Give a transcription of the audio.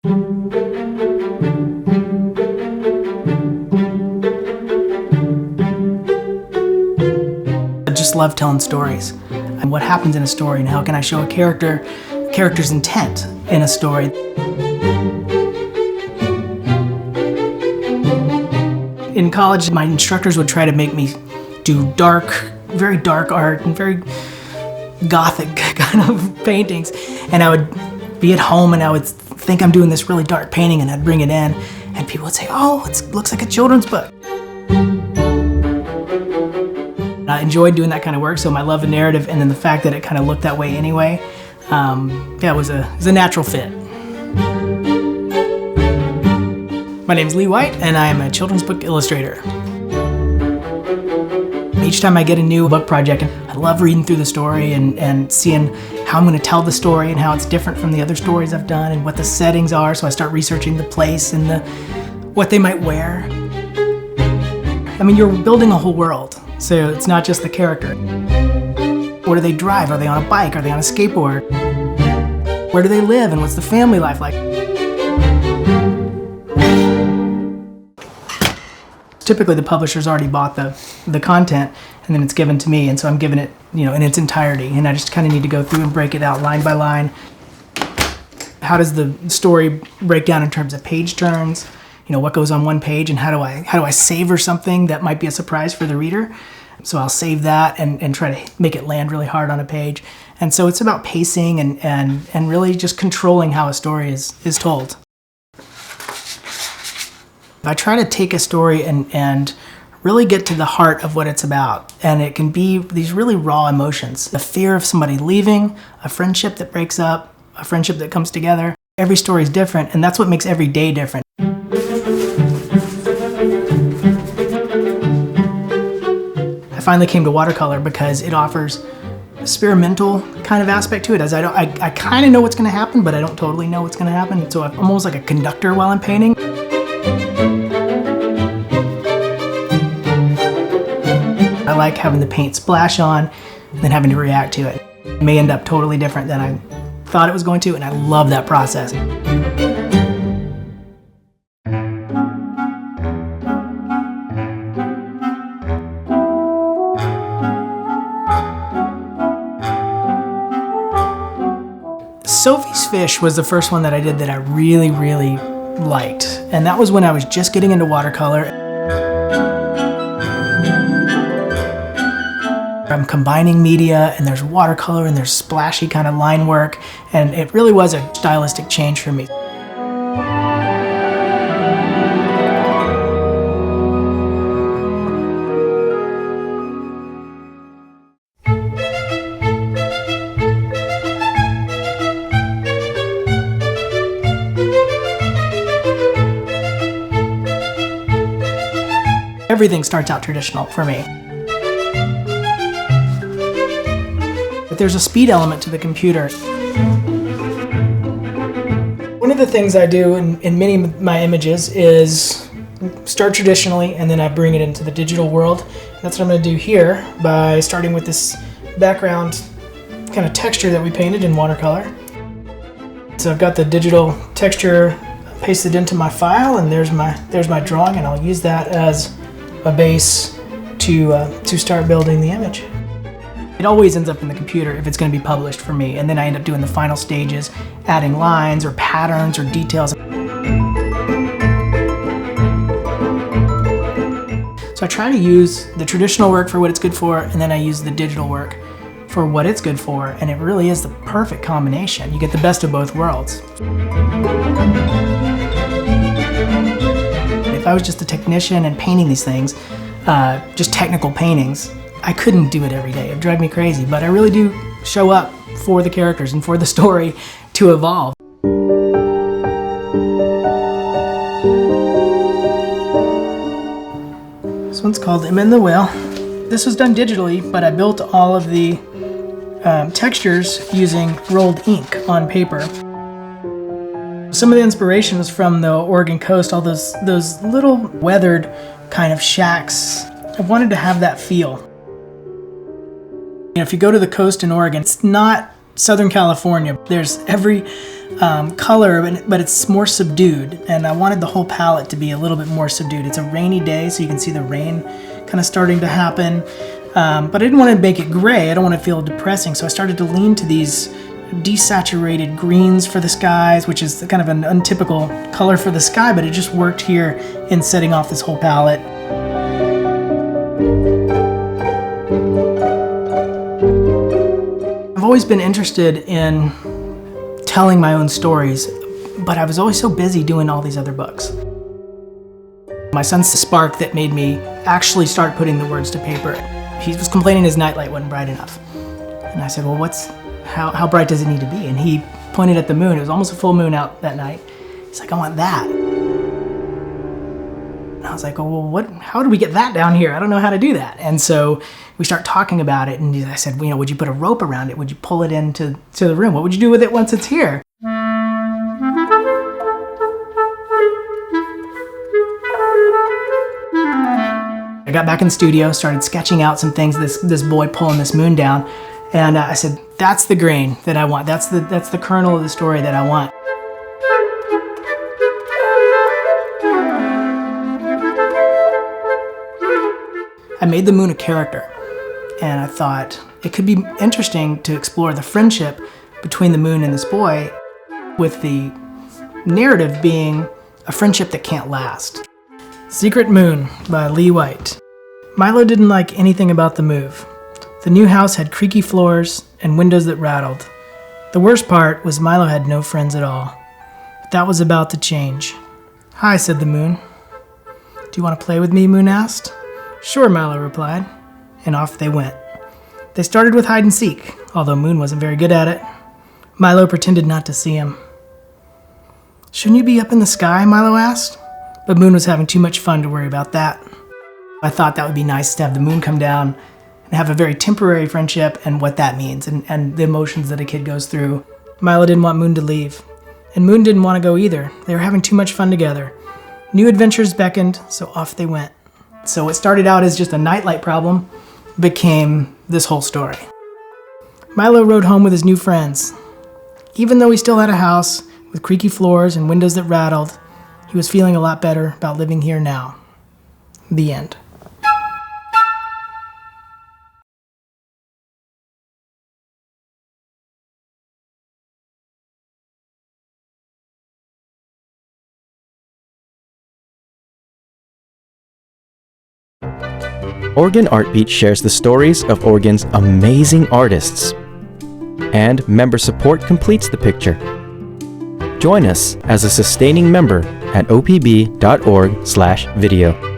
I just love telling stories and what happens in a story and how can I show a character's intent in a story. In college, my instructors would try to make me do very dark art and very gothic kind of paintings. And I would be at home and I would think I'm doing this really dark painting and I'd bring it in and people would say, "Oh, it looks like a children's book." I enjoyed doing that kind of work, so my love of narrative and then the fact that it kind of looked that way anyway, it was a natural fit. My name's Lee White, and I am a children's book illustrator. Each time I get a new book project, I love reading through the story and seeing how I'm going to tell the story and how it's different from the other stories I've done and what the settings are, so I start researching the place and what they might wear. I mean, you're building a whole world, so it's not just the character. What do they drive? Are they on a bike? Are they on a skateboard? Where do they live and what's the family life like? Typically the publisher's already bought the content and then it's given to me, and so I'm giving it, in its entirety, and I just kind of need to go through and break it out line by line. How does the story break down in terms of page turns? What goes on one page, and how do I savor something that might be a surprise for the reader? So I'll save that and try to make it land really hard on a page. And so it's about pacing and really just controlling how a story is told. I try to take a story and really get to the heart of what it's about. And it can be these really raw emotions. The fear of somebody leaving, a friendship that breaks up, a friendship that comes together. Every story is different, and that's what makes every day different. I finally came to watercolor because it offers a experimental kind of aspect to it, as I kind of know what's going to happen, but I don't totally know what's going to happen. So I'm almost like a conductor while I'm painting. I like having the paint splash on and then having to react to it. It may end up totally different than I thought it was going to, and I love that process. Sophie's fish was the first one that I did that I really, really liked. And that was when I was just getting into watercolor. I'm combining media, and there's watercolor and there's splashy kind of line work, and it really was a stylistic change for me. Everything starts out traditional for me. But there's a speed element to the computer. One of the things I do in many of my images is start traditionally, and then I bring it into the digital world. That's what I'm going to do here by starting with this background kind of texture that we painted in watercolor. So I've got the digital texture pasted into my file, and there's my drawing, and I'll use that as a base to start building the image. It always ends up in the computer if it's going to be published for me, and then I end up doing the final stages, adding lines or patterns or details. So I try to use the traditional work for what it's good for, and then I use the digital work for what it's good for, and it really is the perfect combination. You get the best of both worlds. If I was just a technician and painting these things, just technical paintings, I couldn't do it every day. It'd drive me crazy, but I really do show up for the characters and for the story to evolve. This one's called I'm in the Whale. This was done digitally, but I built all of the textures using rolled ink on paper. Some of the inspiration was from the Oregon coast, all those little weathered kind of shacks. I wanted to have that feel. If you go to the coast in Oregon, it's not Southern California. There's every color, but it's more subdued, and I wanted the whole palette to be a little bit more subdued. It's a rainy day, so you can see the rain kind of starting to happen, but I didn't want to make it gray. I don't want to feel depressing, so I started to lean to these desaturated greens for the skies, which is kind of an untypical color for the sky, but it just worked here in setting off this whole palette. I've always been interested in telling my own stories, but I was always so busy doing all these other books. My son's the spark that made me actually start putting the words to paper. He was complaining his nightlight wasn't bright enough. And I said, well, how bright does it need to be? And he pointed at the moon. It was almost a full moon out that night. He's like, I want that. And I was like, oh, well, how do we get that down here? I don't know how to do that. And so we start talking about it, and I said, would you put a rope around it? Would you pull it into the room? What would you do with it once it's here? I got back in the studio, started sketching out some things, this boy pulling this moon down, and I said, that's the grain that I want. That's the kernel of the story that I want. I made the moon a character, and I thought it could be interesting to explore the friendship between the moon and this boy, with the narrative being a friendship that can't last. Secret Moon by Lee White. Milo didn't like anything about the move. The new house had creaky floors and windows that rattled. The worst part was Milo had no friends at all. But that was about to change. Hi, said the moon. Do you want to play with me? Moon asked. Sure, Milo replied, and off they went. They started with hide and seek, although Moon wasn't very good at it. Milo pretended not to see him. Shouldn't you be up in the sky? Milo asked, but Moon was having too much fun to worry about that. I thought that would be nice to have the moon come down and have a very temporary friendship and what that means and the emotions that a kid goes through. Milo didn't want Moon to leave, and Moon didn't want to go either. They were having too much fun together. New adventures beckoned, so off they went. So what started out as just a nightlight problem became this whole story. Milo rode home with his new friends. Even though he still had a house with creaky floors and windows that rattled, he was feeling a lot better about living here now. The end. Oregon Artbeat shares the stories of Oregon's amazing artists, and member support completes the picture. Join us as a sustaining member at opb.org/video.